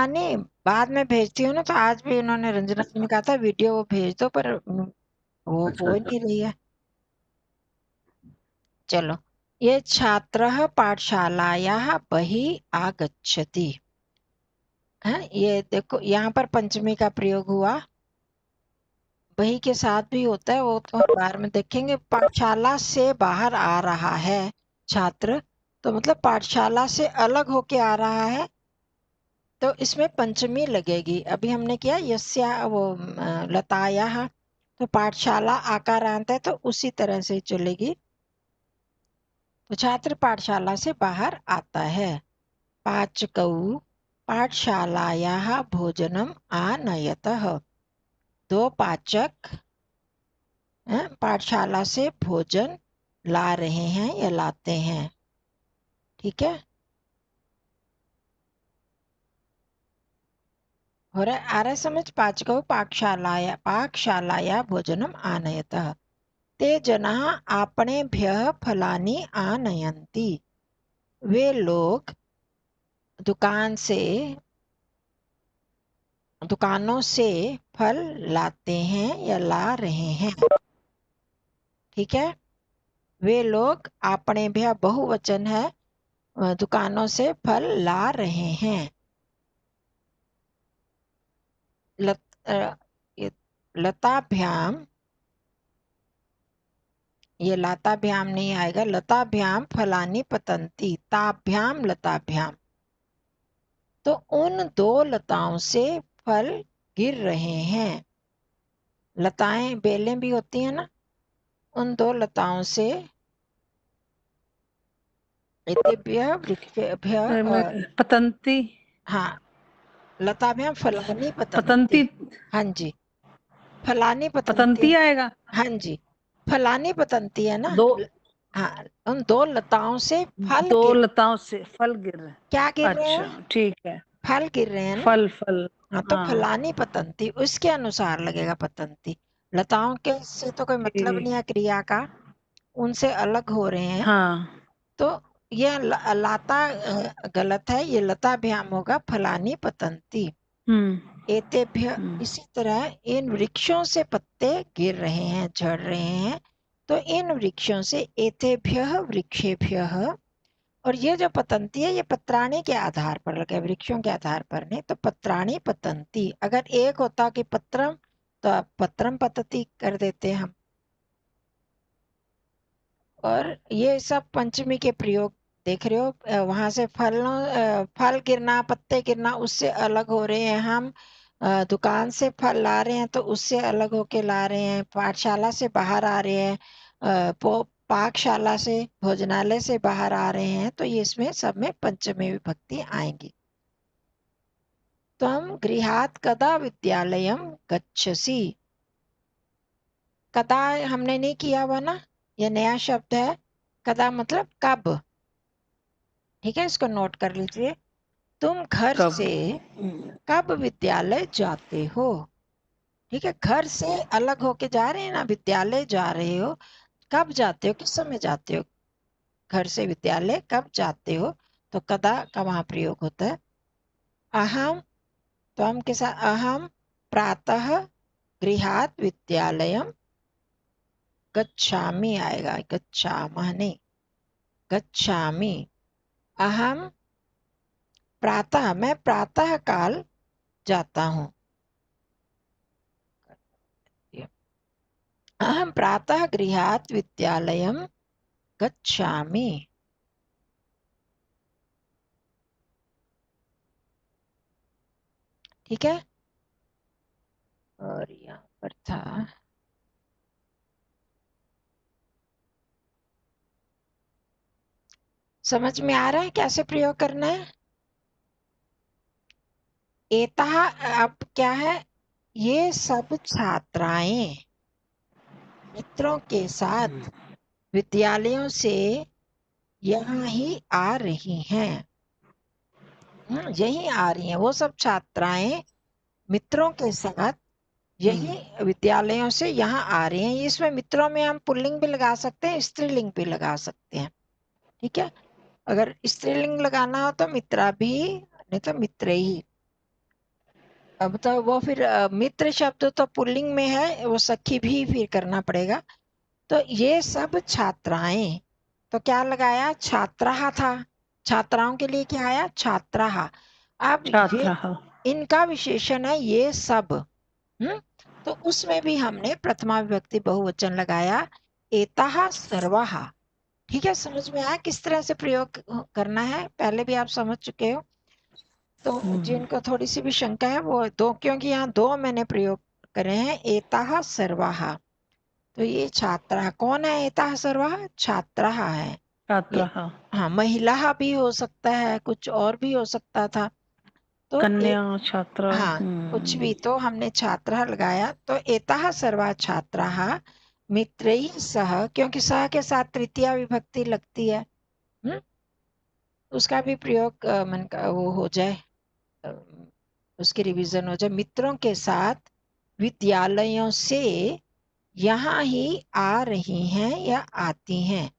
नहीं, बाद में भेजती हूँ ना, तो आज भी उन्होंने रंजना जी ने कहा था वीडियो वो भेज दो, पर वो अच्छा हो ही अच्छा। नहीं रही है। चलो, ये छात्रः पाठशालायाः बहिः आगच्छति है। ये देखो यहाँ पर पंचमी का प्रयोग हुआ, बही के साथ भी होता है, वो तो हम बाद में देखेंगे। पाठशाला से बाहर आ रहा है छात्र, तो मतलब पाठशाला से अलग होके आ रहा है, तो इसमें पंचमी लगेगी। अभी हमने किया यस्या वो लतायाः, तो पाठशाला आकारांत है तो उसी तरह से चलेगी। तो छात्र पाठशाला से बाहर आता है। पाचकौ पाठशालायाः भोजनम आनयतः, दो पाचक पाठशाला से भोजन ला रहे हैं या लाते हैं। ठीक है, हो रहा आ रहा है समझ। पाचकौ पाकशालाया भोजनम आनयतः, ते जनाः आपणेभ्यः फलानि आनयन्ति, वे लोग दुकानों से फल लाते हैं या ला रहे हैं। ठीक है, वे लोग आपणेभ्यः बहुवचन है, दुकानों से फल ला रहे हैं। लत, ये लताभ्याम, ये लताभ्याम नहीं आएगा, लताभ्याम फलानी पतंती, ताभ्याम लताभ्याम, तो उन दो लताओं से फल गिर रहे हैं। लताएं बेलें भी होती हैं ना, उन दो लताओं से एतेभ्यः वृक्षेभ्यः पतंती। हाँ, लताभ्याम फलानी पतंती। पतंती। हाँ जी, फलानी पतंती। पतंती आएगा। हाँ जी, फलानी पतंती है ना। दो हाँ, उन दो लताओं से फल दो गिर, लताओं से फल गिर रहे क्या गिर हैं। रहे अच्छा हैं, ठीक है। फल गिर रहे हैं ना। फल फल। हाँ, तो हाँ फलानी पतंती उसके अनुसार लगेगा पतंती। लताओं के से तो कोई मतलब ठीक। नहीं है क्रिया का, उनसे अलग हो रहे हैं। हाँ। तो ये लाता गलत है, ये लताभ्याम होगा फलानी पतंती। हम्म एतेभ्य, हम्म। इसी तरह इन वृक्षों से पत्ते गिर रहे हैं, झड़ रहे हैं, तो इन वृक्षों से एतेभ्यः वृक्षेभ्यः। और ये जो पतंती है, ये पत्राणी के आधार पर लगे, वृक्षों के आधार पर नहीं। तो पत्राणी पतंती, अगर एक होता कि पत्रम, तो पत्रम पतती कर देते हम। और ये सब पंचमी के प्रयोग देख रहे हो, वहां से फल गिरना, पत्ते गिरना, उससे अलग हो रहे हैं हम। दुकान से फल ला रहे हैं तो उससे अलग होके ला रहे हैं। पाठशाला से बाहर आ रहे हैं, पाकशाला से, भोजनालय से बाहर आ रहे हैं, तो ये इसमें सब में पंचमी विभक्ति आएंगी। त्वं गृहात् कदा विद्यालयं गच्छसि, कदा हमने नहीं किया हुआ ना, ये नया शब्द है। कदा मतलब कब। ठीक है, इसको नोट कर लीजिए। तुम घर कब। से कब विद्यालय जाते हो। ठीक है, घर से अलग होके जा रहे हैं ना, विद्यालय जा रहे हो, कब जाते हो, किस समय जाते हो, घर से विद्यालय कब जाते हो। तो कदा का वहां प्रयोग होता है। अहम, तो हम के साथ अहम प्रातः गृहात् विद्यालयम गच्छामि आएगा, गच्छामः नहीं, गच्छामि। अहम प्रातः, मैं प्रातः काल जाता हूँ। अहम प्रातः गृहात् विद्यालयं गच्छामि। ठीक है, और यहाँ पर था, समझ में आ रहा है कैसे प्रयोग करना है। एतः अब क्या है, ये सब छात्राएं मित्रों के साथ विद्यालयों से यहाँ ही आ रही हैं। यही आ रही हैं, वो सब छात्राएं मित्रों के साथ यही विद्यालयों से यहाँ आ रही हैं। इसमें मित्रों में हम पुल्लिंग भी लगा सकते हैं, स्त्रीलिंग भी लगा सकते हैं। ठीक है, अगर स्त्रीलिंग लगाना हो तो मित्रा भी, नहीं तो मित्र ही। अब तो वो फिर मित्र शब्द तो पुल्लिंग में है, वो सखी भी फिर करना पड़ेगा। तो ये सब छात्राएं, तो क्या लगाया, छात्राः था, छात्राओं के लिए क्या आया, छात्राः। अब ये छात्रः। इनका विशेषण है ये सब। तो उसमें भी हमने प्रथमा विभक्ति बहुवचन लगाया, एताः सर्वाः। ठीक है, समझ में आया किस तरह से प्रयोग करना है, पहले भी आप समझ चुके हो। तो जिनको थोड़ी सी भी शंका है वो दो, क्योंकि यहाँ दो मैंने प्रयोग करे हैं, एताः सर्वाः। तो ये छात्रा कौन है, एताः सर्वाः छात्राः है। ये छात्रः। हाँ, महिला भी हो सकता है, कुछ और भी हो सकता था। तो कन्या छात्र। हाँ, कुछ भी, तो हमने छात्रा लगाया। तो एताः सर्वा छात्राः मित्रैः सह, क्योंकि सह के साथ तृतीया विभक्ति लगती है, उसका भी प्रयोग मन का वो हो जाए, अ, उसकी रिवीजन हो जाए। मित्रों के साथ विद्यालयों से यहाँ ही आ रही हैं या आती हैं।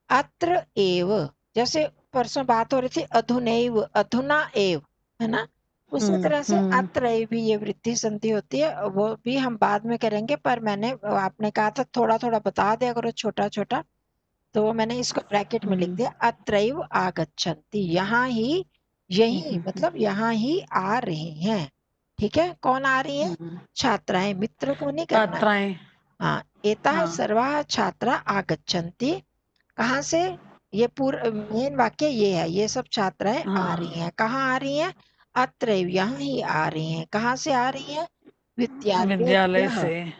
अत्र एव, जैसे परसों बात हो रही थी अधुनैव, अधुना एव, है ना, उसी तरह से अत्र एव भी ये वृद्धि संधि होती है, वो भी हम बाद में करेंगे। पर मैंने आपने कहा था थोड़ा थोड़ा बता दिया करो, छोटा छोटा, तो वो मैंने इसको ब्रैकेट में लिख दिया, अत्रैव आगच्छन्ति, यहाँ ही, यही मतलब यहाँ ही आ रही हैं। ठीक है, कौन आ रही है, छात्राएं, मित्र को नहीं करना। छात्राएं। हाँ, एताः हाँ। सर्वाः छात्रा आगच्छन्ति, कहाँ से, ये पूरा मेन वाक्य ये है, ये सब छात्राएं आ रही हैं, कहाँ आ रही हैं, अत्रैव यहाँ ही आ रही हैं, कहाँ से आ रही हैं, विद्यालय विद्यालयेभ्यः। से।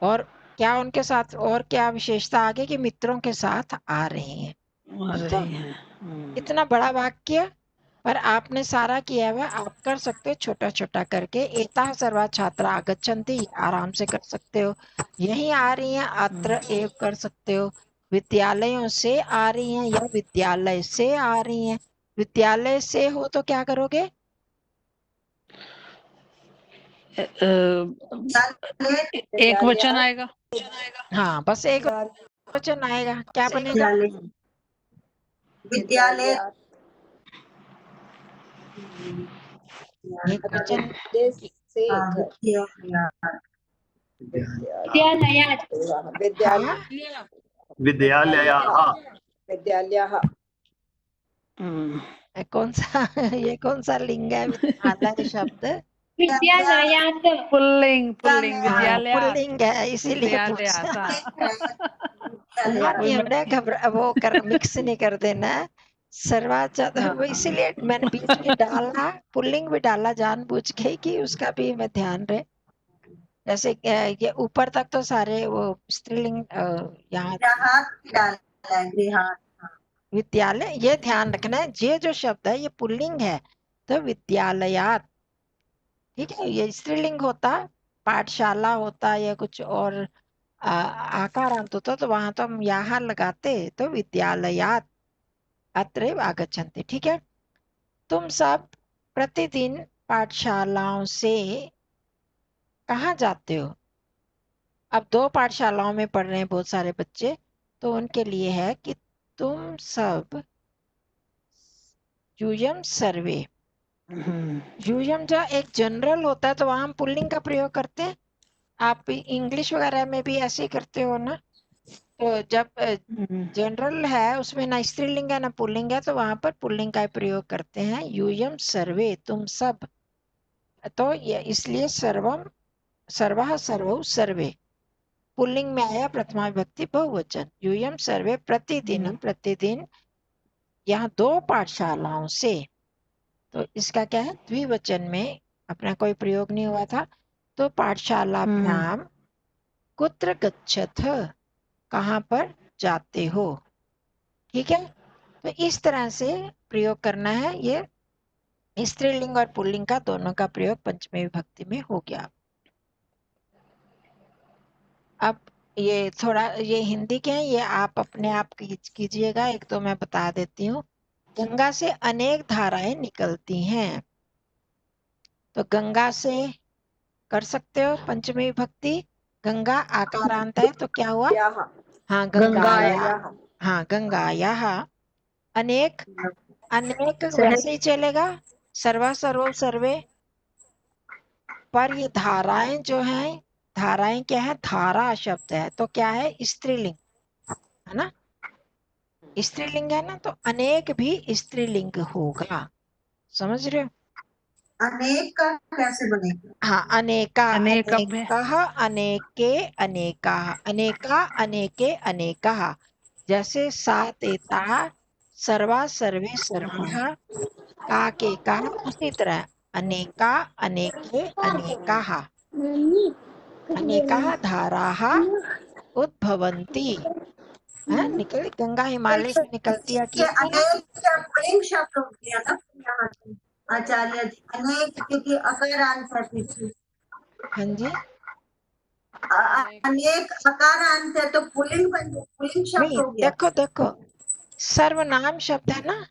और क्या उनके साथ और क्या विशेषता आगे, कि मित्रों के साथ आ रही हैं। आ ठीक है, रही हैं। इतना बड़ा वाक्य, पर आपने सारा किया हुआ, आप कर सकते हो छोटा छोटा करके। एताः सर्वा छात्रा आगच्छन्ति, आराम से कर सकते हो, यही आ रही हैं, अत्र एव कर सकते हो, विद्यालयों से आ रही हैं या विद्यालय से आ रही हैं। विद्यालय से हो तो क्या करोगे, एक वचन आएगा। हाँ बस एक वचन आएगा, क्या बनेगा, विद्यालय। एक वचन हाँ, विद्यालयाः। विद्यालयाः। कौन सा ये कौन सा लिंग है, विद्यालय शब्द, विद्यालयात्। पुल्लिंग पुल्लिंग हाँ, विद्यालय। पुल्लिंग है, इसीलिए पूछा। ध्यान नहीं हमने घबरा वो कर मिक्स नहीं कर देना है, वो इसीलिए मैंने बीच में डाला, पुल्लिंग भी डाला जानबूझ के कि उसका भी हमें ध्यान रहे। जैसे ये ऊपर तक तो सारे वो स्त्रीलिंग यहाँ विद्यालय, ये ध्यान रखना है, ये जो शब्द है ये पुल्लिंग है, तो विद्यालयात, ठीक है, ये स्त्रीलिंग होता, पाठशाला होता या कुछ और आकारांत होता, तो वहां तो हम यहाँ लगाते, तो विद्यालयात अत्रैव आगच्छन्ति। ठीक है, तुम सब प्रतिदिन पाठशालाओं से कहाँ जाते हो। अब दो पाठशालाओं में पढ़ रहे हैं बहुत सारे बच्चे, तो उनके लिए है कि तुम सब यूयम सर्वे, यूयम जो एक जनरल होता है तो वहां हम पुल्लिंग का प्रयोग करते हैं, आप इंग्लिश वगैरह में भी ऐसे ही करते हो ना। तो जब जनरल है उसमें ना स्त्रीलिंग है ना पुल्लिंग है, तो वहां पर पुल्लिंग का प्रयोग करते हैं, यूयम सर्वे, तुम सब। तो ये इसलिए सर्वम, सर्वः सर्वौ सर्वे, पुल्लिंग में आया प्रथमा विभक्ति बहुवचन, यूयम सर्वे प्रतिदिन, प्रतिदिन यहाँ दो पाठशालाओं से, तो इसका क्या है, द्विवचन में अपना कोई प्रयोग नहीं हुआ था, तो पाठशालाभ्याम कुत्र गच्छथ, कहाँ पर जाते हो। ठीक है, तो इस तरह से प्रयोग करना है, ये स्त्रीलिंग और पुल्लिंग का दोनों का प्रयोग पंचमी विभक्ति में हो गया। अब ये थोड़ा ये हिंदी के हैं, ये आप अपने आप कीजिएगा, एक तो मैं बता देती हूँ। गंगा से अनेक धाराएं निकलती हैं, तो गंगा से कर सकते हो पंचमी विभक्ति, गंगा आकारांत है तो क्या हुआ, हाँ गंगाया, हाँ गंगायाः। अनेक, अनेक वैसे ही चलेगा, सर्वा सर्वौ सर्वे, पर ये धाराएं जो हैं, धाराएं क्या है, धारा शब्द है तो क्या है, स्त्रीलिंग है ना, स्त्रीलिंग है ना, तो अनेक भी स्त्रीलिंग होगा, समझ रहे हो। अनेक का कैसे बनेगा? हाँ, अनेका, अनेकम है। अनेकः, अनेके, अनेकाः, अनेका, अनेके, अनेकाः। जैसे सात एता, सर्वा, सर्वे, सर्वः, का के का, उसी तरह अनेका, अनेके, अनेकाः, अनेकाः धाराः उद्भवन्ति। है, निकल गंगा हिमालय से निकलती है कि ये अनेक का पुल्लिंग शब्द हो गया ना यहाँ पे, आचार्य जी। अनेक क्योंकि अकारांत है पीछे, हाँ जी, अनेक अकारांत है तो पुल्लिंग बन गया, पुल्लिंग शब्द नहीं हो गया। देखो देखो, सर्वनाम शब्द है ना,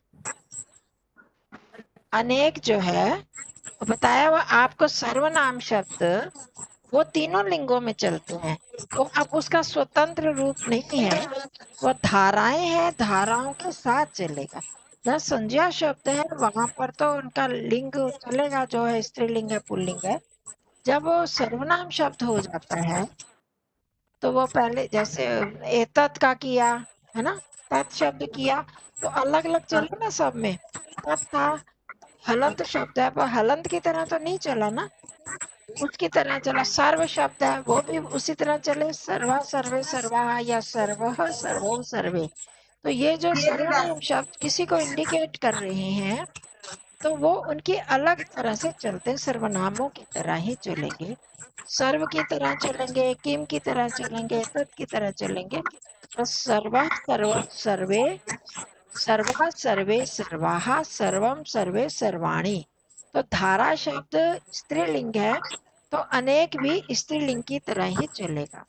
अनेक जो है बताया हुआ आपको, सर्वनाम शब्द वो तीनों लिंगों में चलते हैं, तो अब उसका स्वतंत्र रूप नहीं है, वो धाराएं हैं, धाराओं के साथ चलेगा। जहाँ संज्ञा शब्द है वहां पर तो उनका लिंग चलेगा, जो है स्त्रीलिंग है, पुल्लिंग है। जब वो सर्वनाम शब्द हो जाता है तो वो पहले जैसे एतत् का किया है ना, तत् शब्द किया, तो अलग अलग चले ना सब में, तत् था, हलंत शब्द है पर हलंत की तरह तो नहीं चला ना, उसकी तरह चला। सर्व शब्द है वो भी उसी तरह चले, सर्वा, सर्वे, सर्वा या सर्वः, सर्वौ, सर्वे। तो ये जो ये भी सर्वनाम वैसे शब्द किसी को इंडिकेट कर रहे हैं तो वो उनकी अलग तरह से चलते हैं, सर्वनामों की तरह ही चलेंगे, सर्व की तरह चलेंगे, किम की तरह चलेंगे, तत् की तरह चलेंगे। तो सर्व, सर्व, सर्वे, सर्वा, सर्वे, सर्वाः, सर्वम, सर्वे, सर्वाणि। तो धारा शब्द स्त्रीलिंग है तो अनेक भी स्त्रीलिंग की तरह ही चलेगा।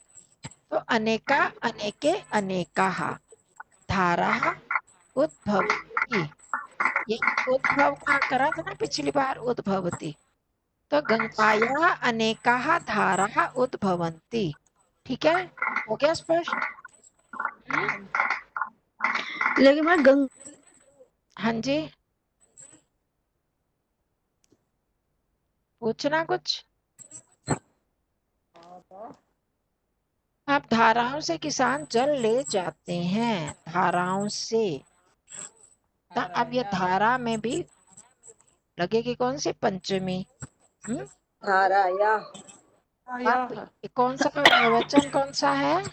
तो अनेका, अनेके, अनेकाः, धारा उद्भवती, ये उद्भव का करा था ना पिछली बार, उद्भवती। तो गंगाया अनेकाः धाराः उद्भवन्ति। ठीक है, हो गया स्पष्ट। लेकिन मैं हाँ जी, पूछना कुछ। अब धाराओं से किसान जल ले जाते हैं, धाराओं से। अब ये धारा में भी लगेगी कौन सी, पंचमी। धाराया, अब कौन सा वचन कौन सा है,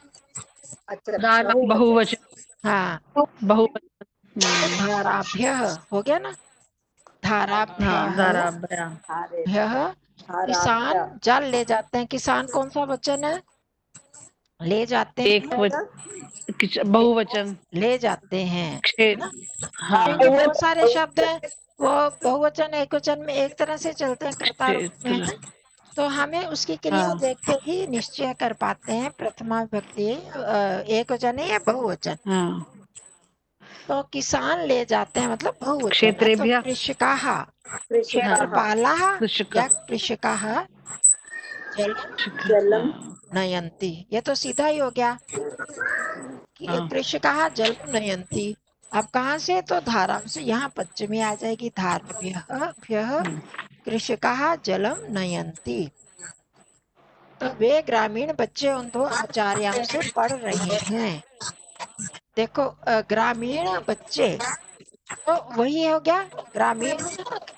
अच्छा बहुवचन। हाँ, बहुवचन। धाराभ्यः हो गया ना, धाराभ्यः, हाँ, धाराभ्या। किसान जल ले जाते हैं, किसान कौन सा वचन है, ले जाते एक हैं, बहुवचन। ले जाते हैं, है क्षेत्र। ना, हाँ, क्योंकि बहुत सारे शब्द हैं वो बहुवचन एक वचन में एक तरह से चलते हैं, कर्ता रूप में, है क्षेत्र। ना, तो हमें उसकी क्रिया हाँ, देख के ही निश्चय कर पाते हैं प्रथमा विभक्ति एक वचन है या बहुवचन। हाँ। तो किसान ले जाते हैं मतलब बहुवचन है, तो क्षेत्रेभ्यः। कृषकाः, हाँ, क्षेत्रपालाः कृषक। या कृषकाः जलम जलम, नयन्ति, ये तो सीधा ही हो गया कि हाँ। कृषकाः जलम नयन्ति। अब कहाँ से, तो धारा से, यहाँ पंचमी आ जाएगी, धाराभ्यः कृषकाः जलम नयन्ति। तो वे ग्रामीण बच्चे उन दो आचार्यों से पढ़ रहे हैं। देखो ग्रामीण बच्चे, तो वही हो गया ग्रामीण,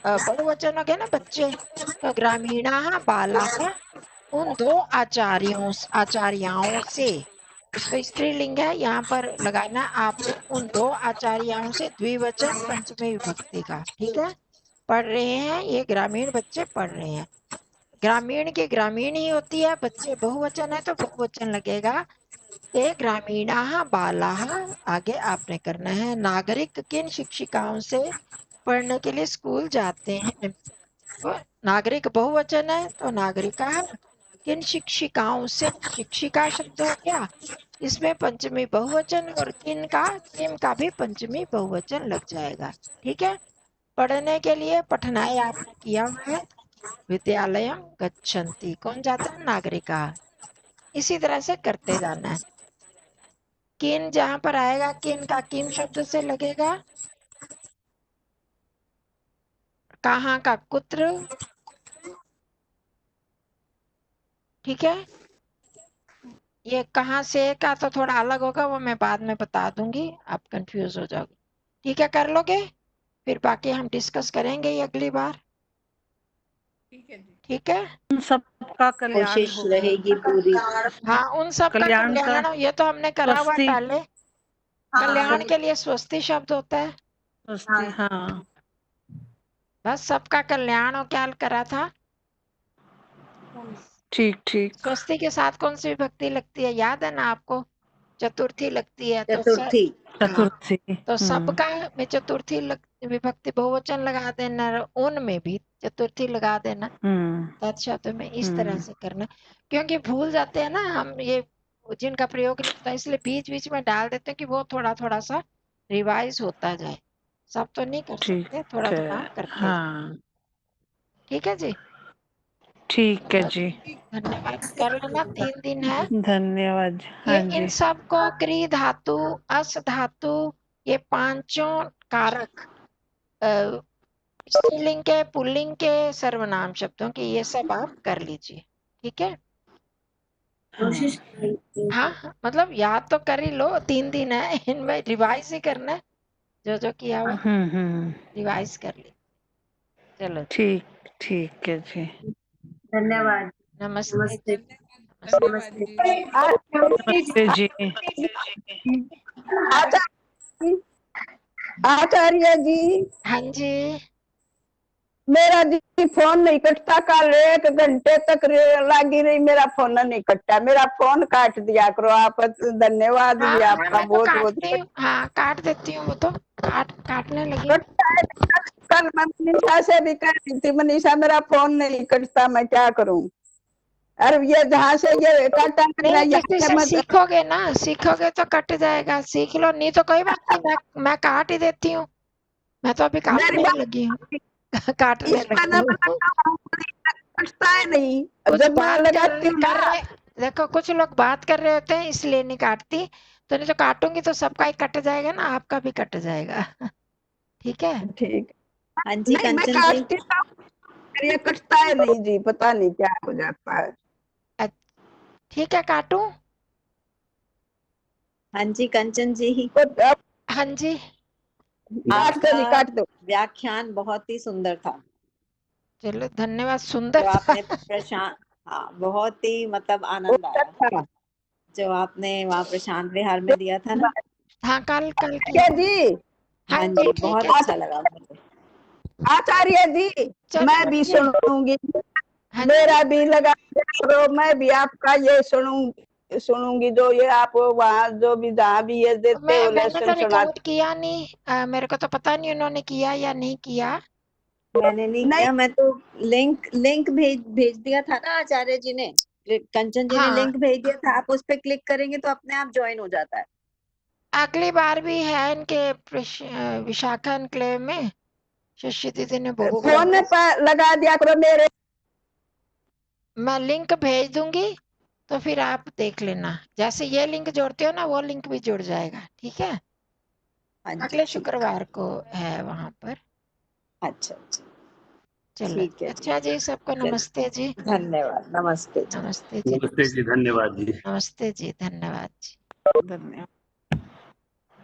बहुवचन हो गया ना बच्चे, तो ग्रामीणाः बालाः उन दो आचार्यों से, तो स्त्रीलिंग है, यहाँ पर लगाना आपने उन दो आचार्यों से, द्विवचन पंचमी विभक्ति का, ठीक है, पढ़ रहे हैं, ये ग्रामीण बच्चे पढ़ रहे हैं। ग्रामीण की ग्रामीण ही होती है, बच्चे बहुवचन है तो बहुवचन लगेगा। ते ग्रामीणाः बालाः, आगे आपने करना है, नागरिक किन शिक्षिकाओं से पढ़ने के लिए स्कूल जाते हैं, तो नागरिक बहुवचन है तो नागरिका, किन शिक्षिकाओं से, शिक्षिका शब्द हो गया, इसमें पंचमी बहुवचन, और किम का भी पंचमी बहुवचन लग जाएगा। ठीक है, पढ़ने के लिए पठनाय आपने किया हुआ है, विद्यालय गच्छन्ति, कौन जाता है, नागरिका। इसी तरह से करते जाना है। किन जहां पर आएगा, किन का किम शब्द से लगेगा, कहाँ का कुत्र, ठीक है। ये कहाँ से का तो थोड़ा अलग होगा, वो मैं बाद में बता दूंगी, आप कंफ्यूज हो जाओगे। ठीक है, कर लोगे? फिर बाकी हम डिस्कस करेंगे ये अगली बार। ठीक है। उन सबका कल्याण कोशिश हो, रहेगी पूरी। हाँ, उन सब का कल्याण का कल्याण, ये तो हमने करा हुआ स्वस्ति। पहले। कल्याण के लिए स्वस्ति शब्द होता है। स्वस्ति, हाँ बस सबका कल्याण हो, क्या करा था? ठीक ठीक। स्वस्ति के साथ कौन सी विभक्ति लगती है, याद है ना आपको? चतुर्थी लगती है। तो चतुर्थी। चतुर्थी। तो सबका में चतुर्थी विभक्ति बहुवचन लगा देना, उन में भी चतुर्थी लगा देना तत्शब्द में। इस तरह से करना, क्योंकि भूल जाते हैं ना हम, ये जिनका प्रयोग नहीं होता, इसलिए बीच बीच में डाल देते हैं कि वो थोड़ा थोड़ा सा रिवाइज होता जाए। सब तो नहीं कर ठीक सकते, थोड़ा है, थोड़ा करते जाए। हाँ ठीक है जी। ठीक है जी। धन्यवाद। कर लेना, 3 दिन है। धन्यवाद। ये हाँ इन जी। सबको क्री धातु, अस धातु, ये पांचों कारक, स्त्रीलिंग के, पुल्लिंग के, सर्वनाम शब्दों के, ये सब आप कर लीजिए। ठीक है। कोशिश करेंगे। हाँ, मतलब याद तो कर ही लो, 3 दिन है, इनमें रिवाइज ही करना है, जो जो किया हुआ रिवाइज कर ली। चलो, ठीक ठीक है जी। धन्यवाद। नमस्ते नमस्ते। नमस्ते। नमस्ते जी। आचार्य जी, हाँ जी। मेरा जी फोन नहीं कटता, कल 1 घंटे तक लगी रही, मेरा फोन नहीं कटता, मेरा फोन काट दिया करो आप। धन्यवाद हाँ जी हाँ, आपका मैं तो बहुत बहुत। काटती हूँ, हाँ काट देती हूँ, वो तो काटने लगी। कटता है, कल मैं मनीषा से भी कह रही थी, मनीषा मेरा फोन नहीं कटता, मैं क्या करूं? अरे ये जहाँ से ये काटा नहीं, यहाँ किसी से से मैं सीखोगे ना, सीखोगे तो कट जाएगा, सीख लो, नहीं तो कोई बात नहीं, मैं काट ही देती हूँ। मैं तो अभी मेरी काटने ही बात लगी हूँ, काटने इस पर लगी हूँ। कटता है नहीं, कुछ जब मैं बात लगाती हूँ कर ना। रहे, देखो कुछ लोग बात कर रहे होते हैं, इसलिए नहीं काटती, तो नहीं तो काटूंगी तो सबका ही कट जाएगा ना, आपका भी कट जाएगा। ठीक है। ठीक। हाँ जी नहीं, मैं कंचन जी। काटती हूँ, ये कटता है नहीं जी, पता नहीं क्या हो जाता है। ठीक है, काटूं? हाँ जी कंचन जी, तो अब हाँ जी। काट दो जी, आपका काट दो। व्याख्यान बहुत ही सुंदर था। चलो, धन्यवाद। जो सुंदर था। आपने प्रशांत, हाँ बहुत ही मतलब आनंद बहुत आया अच्छा। जो आपने वहाँ प्रशांत विहार में दिया था ना। हाँ, कल कल क्या किया। जी? हाँ हाँ जी, जी ठीक बहुत है। अच्छा लगा मुझे। आचार्य जी, चलो मैं भी जी। सुनूंगी, हाँ मेरा जी। भी लगा करो, मैं भी आपका ये सुनूंगी, जो ये आप वहाँ जो भी जहाँ भी ये देते हो मैंने लेसन तो सुनाते। रिकॉर्ड किया नहीं, मेरे को तो पता नहीं उन्होंने किया या नहीं किया। मैंने नहीं नहीं, किया, मैं तो लिंक भेज दिया था ना आचार्य जी ने, कंचन जी ने हाँ, लिंक भेज दिया था, आप उस पर क्लिक करेंगे तो अपने आप ज्वाइन हो जाता है। अगली बार भी है इनके विशाखा एन्क्लेव में, शशि दीदी ने बोला। फोन पर लगा दिया करो मेरे। मैं लिंक भेज दूंगी, तो फिर आप देख लेना, जैसे ये लिंक जोड़ते हो ना, वो लिंक भी जुड़ जाएगा। ठीक है। हाँ जी अगले ठीक। शुक्रवार को है वहां पर। अच्छा अच्छा चलो, ठीक है जी। अच्छा जी, सबको नमस्ते जी। धन्यवाद। नमस्ते जी। नमस्ते जी। नमस्ते जी, धन्यवाद जी। नमस्ते जी, धन्यवाद जी। धन्यवाद।